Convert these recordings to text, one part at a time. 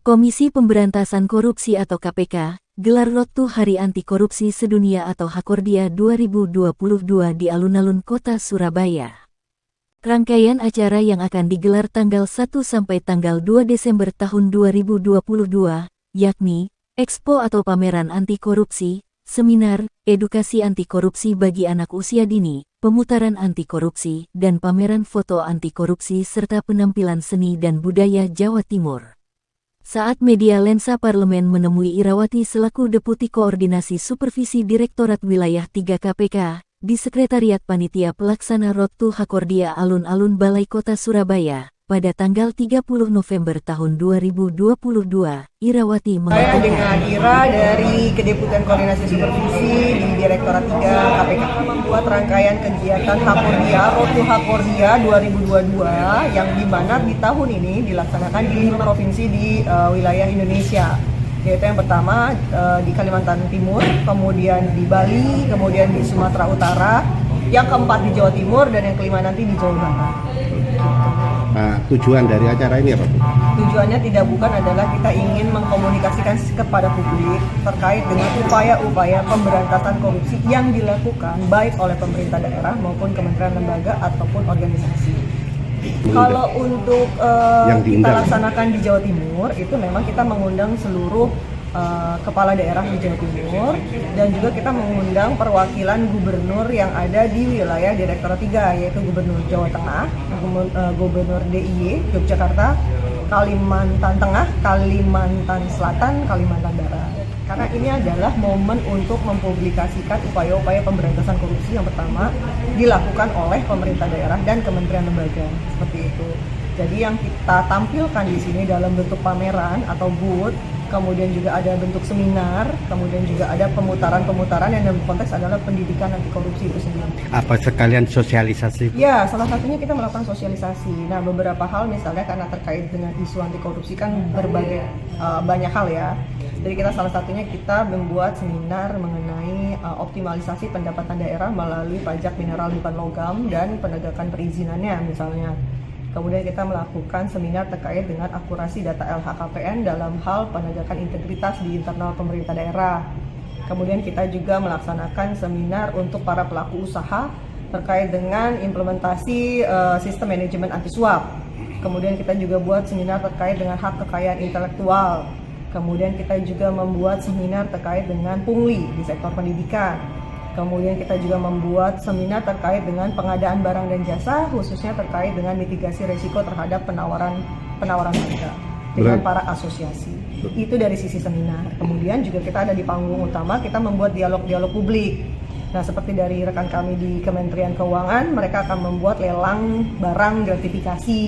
Komisi Pemberantasan Korupsi atau KPK, gelar Road to Hari Anti Korupsi Sedunia atau Hakordia 2022 di alun-alun kota Surabaya. Rangkaian acara yang akan digelar tanggal 1 sampai tanggal 2 Desember tahun 2022, yakni Expo atau Pameran Anti Korupsi, Seminar, Edukasi Anti Korupsi bagi Anak Usia Dini, Pemutaran Anti Korupsi, dan Pameran Foto Anti Korupsi serta Penampilan Seni dan Budaya Jawa Timur. Saat media Lensa Parlemen menemui Irawati selaku Deputi Koordinasi Supervisi Direktorat Wilayah 3 KPK, di Sekretariat Panitia Pelaksana Road to Hakordia Alun-Alun Balai Kota Surabaya, pada tanggal 30 November tahun 2022, Irawati mengatakan. Saya dengan Ira dari Kedeputian Koordinasi Supervisi di Direktorat 3 KPK membuat rangkaian kegiatan Hakordia, Road to Hakordia 2022 yang dimana di tahun ini dilaksanakan di 5 provinsi di wilayah Indonesia. Yaitu yang pertama di Kalimantan Timur, kemudian di Bali, kemudian di Sumatera Utara, yang keempat di Jawa Timur, dan yang kelima nanti di Jawa Barat. Tujuan dari acara ini apa, Bu? Tujuannya tidak bukan adalah kita ingin mengkomunikasikan kepada publik terkait dengan upaya-upaya pemberantasan korupsi yang dilakukan baik oleh pemerintah daerah maupun kementerian lembaga ataupun organisasi. Kalau untuk kita laksanakan di Jawa Timur, itu memang kita mengundang seluruh kepala daerah di Jawa Timur, dan juga kita mengundang perwakilan gubernur yang ada di wilayah Direktorat 3, yaitu Gubernur Jawa Tengah, Gubernur DIY Yogyakarta, Kalimantan Tengah, Kalimantan Selatan, Kalimantan Barat. Karena ini adalah momen untuk mempublikasikan upaya-upaya pemberantasan korupsi yang pertama dilakukan oleh pemerintah daerah dan kementerian lembaga, seperti itu. Jadi yang kita tampilkan di sini dalam bentuk pameran atau booth, kemudian juga ada bentuk seminar, kemudian juga ada pemutaran-pemutaran yang dalam konteks adalah pendidikan anti korupsi itu sendiri. Apa sekalian sosialisasi? Ya, salah satunya kita melakukan sosialisasi. Nah, beberapa hal misalnya karena terkait dengan isu anti korupsi kan berbagai banyak hal ya. Jadi kita salah satunya kita membuat seminar mengenai optimalisasi pendapatan daerah melalui pajak mineral bukan logam dan penegakan perizinannya misalnya. Kemudian kita melakukan seminar terkait dengan akurasi data LHKPN dalam hal penegakan integritas di internal pemerintah daerah. Kemudian kita juga melaksanakan seminar untuk para pelaku usaha terkait dengan implementasi sistem manajemen anti suap. Kemudian kita juga buat seminar terkait dengan hak kekayaan intelektual. Kemudian kita juga membuat seminar terkait dengan pungli di sektor pendidikan. Kemudian kita juga membuat seminar terkait dengan pengadaan barang dan jasa, khususnya terkait dengan mitigasi risiko terhadap penawaran harga dengan para asosiasi. Itu dari sisi seminar. Kemudian juga kita ada di panggung utama, kita membuat dialog-dialog publik. Nah, seperti dari rekan kami di Kementerian Keuangan, mereka akan membuat lelang barang gratifikasi.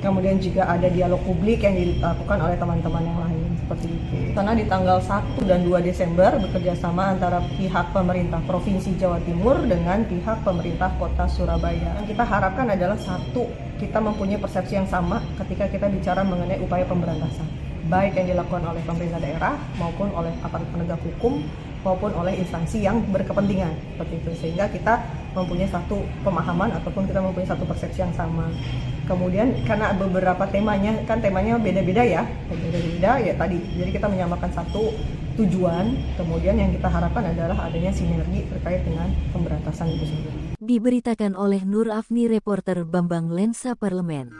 Kemudian juga ada dialog publik yang dilakukan oleh teman-teman yang lain, seperti itu. Karena di tanggal 1 dan 2 Desember bekerjasama antara pihak pemerintah Provinsi Jawa Timur dengan pihak pemerintah Kota Surabaya. Yang kita harapkan adalah satu, kita mempunyai persepsi yang sama ketika kita bicara mengenai upaya pemberantasan, baik yang dilakukan oleh pemerintah daerah maupun oleh aparat penegak hukum maupun oleh instansi yang berkepentingan, seperti itu, sehingga kita mempunyai satu pemahaman ataupun kita mempunyai satu persepsi yang sama. Kemudian karena beberapa temanya beda-beda ya tadi, jadi kita menyamakan satu tujuan. Kemudian yang kita harapkan adalah adanya sinergi terkait dengan pemberantasan itu sendiri. Diberitakan oleh Nur Afni, reporter Bambang Lensa Parlemen.